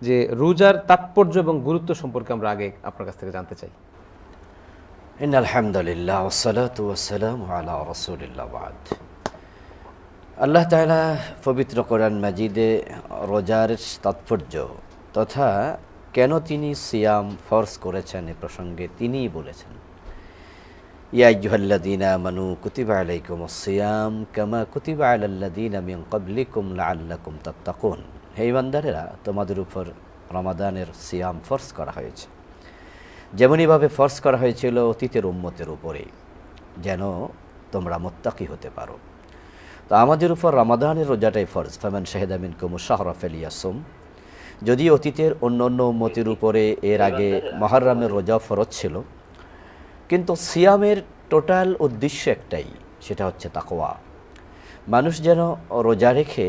যে রোজার তাৎপর্য এবং গুরুত্ব সম্পর্কে আমরা আগে আপনার কাছ থেকে জানতে চাই। ইন্নাল হামদুলিল্লাহ ওয়াসসালাতু ওয়াসসালামু আলা রাসূলিল্লাহ বাদ। আল্লাহ তাআলা পবিত্র কোরআন মাজিদে রোজার তাৎপর্য তথা কেন তিনি সিয়াম ফরজ করেছেন এ প্রসঙ্গে তিনিই বলেছেন, ইয়া আইয়ুহাল্লাযীনা আমানু কুতিবা আলাইকুমুস সিয়াম কামা কুতিবা আলাল্লাযীনা মিন ক্বাবলিকুম লাআল্লাকুম তাত্তাকুন। হে ইমানদারেরা, তোমাদের উপর রমাদানের সিয়াম ফরজ করা হয়েছে যেমনইভাবে ফরজ করা হয়েছিল অতীতের উম্মতের উপরে, যেন তোমরা মুত্তাকি হতে পারো। তো আমাদের উপর রমাদানের রোজাটাই ফরজ। ফামান শাহিদা মিনকুমুশ শাহরা ফালিয়াসুম। যদি অতীতের অন্য অন্য উম্মতের উপরে এর আগে মুহররমের রোজা ফরজ ছিল, কিন্তু সিয়ামের টোটাল উদ্দেশ্য একটাই, সেটা হচ্ছে তাকওয়া। মানুষ যেন রোজা রেখে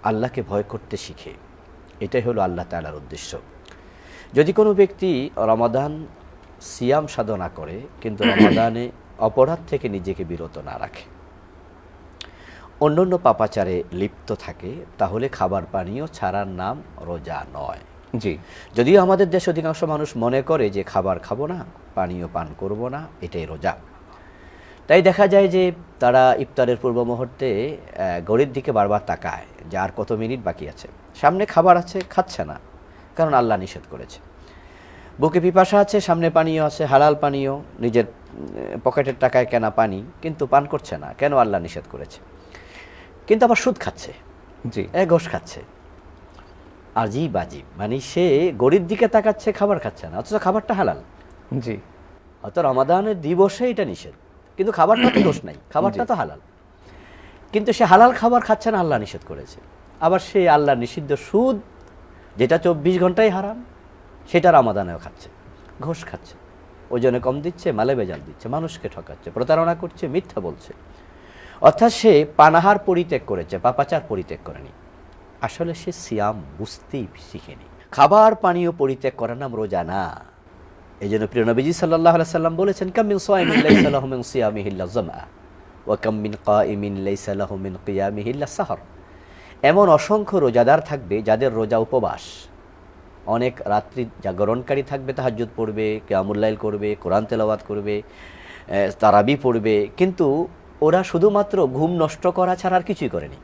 আল্লাহকে ভয় করতে শিখে, এটাই হলো আল্লাহ তাআলার উদ্দেশ্য। যদি কোনো ব্যক্তি রমাদান সিয়াম সাধনা করে কিন্তু রমাদানে অপরাধ থেকে নিজেকে বিরত না রাখে, অন্যান্য পাপাচারে লিপ্ত থাকে, তাহলে খাবার পানীয় ছাড়ার নাম রোজা নয়। জি, যদিও আমাদের দেশে অধিকাংশ মানুষ মনে করে যে খাবার খাবো না, পানীয় পান করব না, এটাই রোজা। তাই দেখা যায় যে তারা ইফতারের পূর্ব মুহূর্তে ঘড়ির দিকে বারবার তাকায় যে আর কত মিনিট বাকি আছে, সামনে খাবার আছে, খাচ্ছে না, কারণ আল্লাহ নিষেধ করেছে। বুকে পিপাসা আছে, সামনে পানীয় আছে, হালাল পানীয়, নিজের পকেটের টাকায় কেনা পানি, কিন্তু পান করছে না, কেন? আল্লাহ নিষেধ করেছে। কিন্তু আবার সুদ খাচ্ছে, জি, ঘোষ খাচ্ছে, আজিব আজিব, মানে সে গড়ির দিকে তাকাচ্ছে, খাবার খাচ্ছে না, অথচ খাবারটা হালাল। জি, অত রমাদানের দিবসে এটা নিষেধ, কিন্তু খাবারটা তো দোষ নাই, খাবারটা তো হালাল, কিন্তু সে হালাল খাবার খাচ্ছে না, আল্লাহ নিষেধ করেছে। আবার সে আল্লাহ নিষিদ্ধ সুদ, যেটা 24 ঘন্টাই হারাম, সেটা রমাদানেও খাচ্ছে, ঘোষ খাচ্ছে, ওজনে কম দিচ্ছে, মালে বেজাল দিচ্ছে, মানুষকে ঠকাচ্ছে, প্রতারণা করছে, মিথ্যা বলছে। অর্থাৎ সে পানাহার পরিত্যাগ করেছে, পাপাচার পরিত্যাগ করেনি। আসলে সে সিয়াম বুঝতেই শিখেনি। খাবার পানীয় পরিত্যাগ করার নাম রোজা না। এই জন্য প্রিয় নবীজি সাল্লাল্লাহু আলাইহি সাল্লাম বলেছেন, কাম মিন সাইমিন লাইসা লাহু মিন সিয়ামিহি ইল্লা যামআ ওয়া কাম মিন কাইমিন লাইসা লাহু মিন কিয়ামিহি ইল্লা সাহর। এমন অসংখ্য রোজাদার থাকবে যাদের রোজা উপবাস, অনেক রাত্রি জাগরণকারী থাকবে, তাহাজ্জুদ পড়বে, কিয়ামুল লাইল করবে, কোরআন তেলাওয়াত করবে, তারাবি পড়বে, কিন্তু ওরা শুধুমাত্র ঘুম নষ্ট করা ছাড়া আর কিছুই করেনি।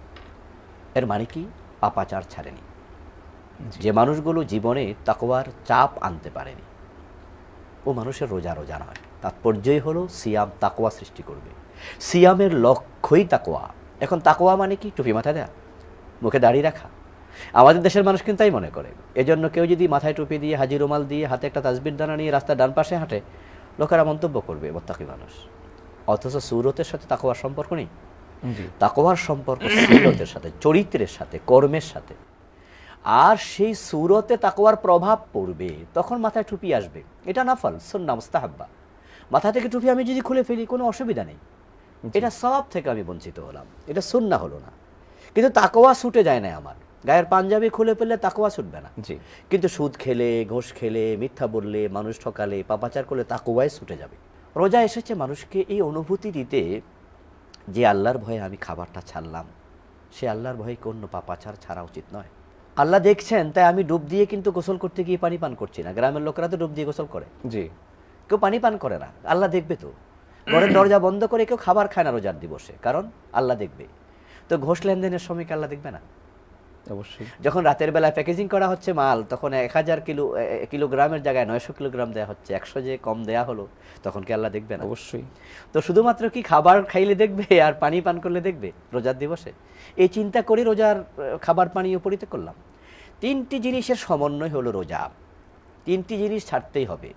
এর মানে কি? পাপাচার ছাড়েনি। যে মানুষগুলো জীবনে তাকওয়ার চাপ আনতে পারেনি, ও মানুষের রোজা রোজা নয়। তাৎপর্যই হলো সিয়াম তাকওয়া সৃষ্টি করবে, সিয়ামের লক্ষ্যই তাকওয়া। এখন তাকওয়া মানে কি? টুপি মাথায় দেয়া, মুখে দাড়ি রাখা। আমাদের দেশের মানুষ কিন্তু তাই মনে করে। এজন্য কেউ যদি মাথায় টুপি দিয়ে, হাজি রুমাল দিয়ে, হাতে একটা তাসবির দানা নিয়ে রাস্তার ডান পাশে হাঁটে, লোকেরা মন্তব্য করবে মুত্তাকি মানুষ। অথচ সুরতের সাথে তাকওয়ার সম্পর্ক নেই। তাকওয়ার সম্পর্ক সুরতের সাথে, চরিত্রের সাথে, কর্মের সাথে। আর সেই সুরতে তাকওয়ার প্রভাব পড়বে, তখন মাথায় টুপি আসবে। এটা নাফল, সুন্নাহ, মুস্তাহাব্বা। মাথা থেকে টুপি আমি যদি খুলে ফেলি, কোনো অসুবিধা নেই, এটা সওয়াব থেকে আমি বঞ্চিত হলাম, এটা সুন্নাহ হলো না। কিন্তু তাকওয়া ছুটে যায় না আমার। গায়ের পাঞ্জাবি খুলে ফেললে তাকওয়া ছুটবে না, কিন্তু সুদ খেলে, ঘোষ খেলে, মিথ্যা বললে, মানুষ ঠকালে, পাপাচার করলে তাকওয়াই ছুটে যাবে। রোজা এসেছে মানুষকে এই অনুভূতি দিতে যে আল্লাহর ভয়ে আমি খাবারটা ছাড়লাম, সে আল্লাহর ভয়ে অন্য পাপাচার ছাড়া উচিত নয়। আল্লাহ দেখছেন, তাই আমি ডুব দিয়ে কিন্তু গোসল করতে গিয়ে পানি পান করছি না। গ্রামের লোকেরা তো ডুব দিয়ে গোসল করে, জি, কেউ পানি পান করে না। আল্লাহ দেখবে তো। ঘরের দরজা বন্ধ করে কেউ খাবার খায় না রোজার দিবসে, কারণ আল্লাহ দেখবে। তো ঘোষ লেনদেনের সময় কি আল্লাহ দেখবে না? অবশ্যই। যখন রাতের বেলায় প্যাকেজিং করা হচ্ছে মাল, তখন 1000 কিলোগ্রামের জায়গায় 900 কিলোগ্রাম দেওয়া হচ্ছে, 100 যে কম দেয়া হলো, তখন কি আল্লাহ দেখবে না? অবশ্যই। তো শুধুমাত্র কি খাবার খাইলে দেখবে আর পানি পান করলে দেখবে রোজার দিবসে? এই চিন্তা করে রোজার খাবার পানীয় পরিত্যাগ করলাম। 3টি জিনিসের সমন্বয় হলো রোজা। 3টি জিনিস ছাড়তেই হবে: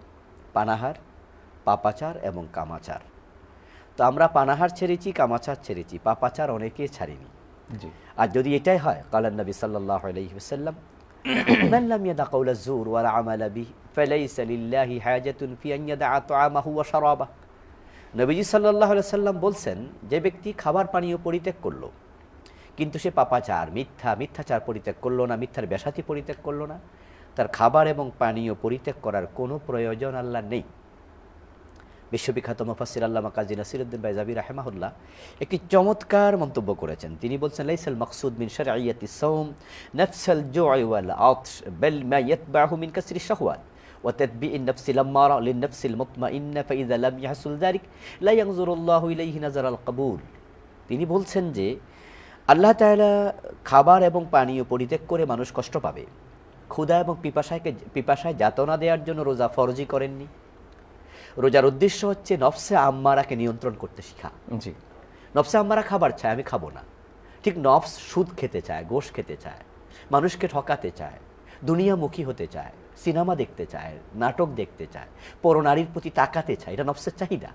পানাহার, পাপাচার এবং কামাচার। তো আমরা পানাহার ছেড়েছি, কামাচার ছেড়েছি, পাপাচার অনেকে ছাড়িনি। আর যদি এটাই হয়, কালান নবী সাল্লাল্লাহু আলাইহি ওয়াসাল্লাম, মান লাম ইয়াদা কাওলা যুর ওয়া আমালা বিহি ফালাইসা লিল্লাহি হাজাতুন ফি আন ইয়াদা তাআমাহু ওয়া শারাবাহু। নবীজি সাল্লাল্লাহু আলাইহি ওয়াসাল্লাম বলছেন, যে ব্যক্তি খাবার পানীয় পরিত্যাগ করলো, কিন্তু সে পাপাচার, মিথ্যাচার পরিত্যাগ করলো না, মিথ্যার ব্যাসাতি পরিত্যাগ করলো না, তার খাবার এবং পানীয় পরিত্যাগ করার কোনো প্রয়োজন আল্লাহ নেই। বিশ্ববিখ্যাত মুফাসসির আল্লামা কাজী নাসিরউদ্দিন বাইজাবি রাহিমাহুল্লাহ একটি চমৎকার মন্তব্য করেছেন। তিনি বলছেন, লাইসাল মাকসুদ মিন শারঈয়াতিস সাওম নাফসাল জু'i ওয়াল আতশ বাল মা ইয়াতবাহু মিন কাসরি শাহওয়াত ওয়া তাতবি'in নাফসিল আম্মারা লিন নাফসিল মুতমাইন্না ফাইযা লাম ইয়াহসুল যালিক লা ইয়ানজুরুল্লাহু ইলাইহি নাজারাল কবুল। তিনি বলছেন যে আল্লাহ তাআলা খাবার এবং পানীয় পরিত্যাগ করে মানুষ কষ্ট পাবে, ক্ষুধা এবং পিপাসায় যাতনা দেওয়ার জন্য রোজা ফরজি করেননি। রোজার উদ্দেশ্য হচ্ছে নফসে আম্মারাকে নিয়ন্ত্রণ করতে শেখা। জি। নফসে আম্মারা খাবার চায়, আমি খাবো না। ঠিক নফস সুদ খেতে চায়, গোশ খেতে চায়, মানুষকে ঠকাতে চায়, দুনিয়ামুখী হতে চায়, সিনেমা দেখতে চায়, নাটক দেখতে চায়, পরনারীর প্রতি তাকাতে চায়, এটা নফসের চাহিদা।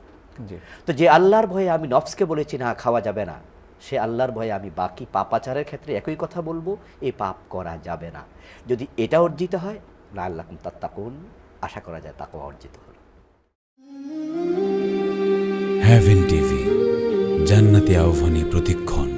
জি। তো যে আল্লাহর ভয়ে আমি নফসকে বলেছি না খাওয়া যাবে না, সে আল্লাহর ভয়ে আমি বাকি পাপাচারের ক্ষেত্রে একই কথা বলবো, এই পাপ করা যাবে না। যদি এটা অর্জিত হয়, লাআল্লাকুম তাত্তাকুন, আশা করা যায় তাকওয়া অর্জিত হলো। হেভেন টিভি, জান্নাতি আহ্বানী প্রতিক্ষণ।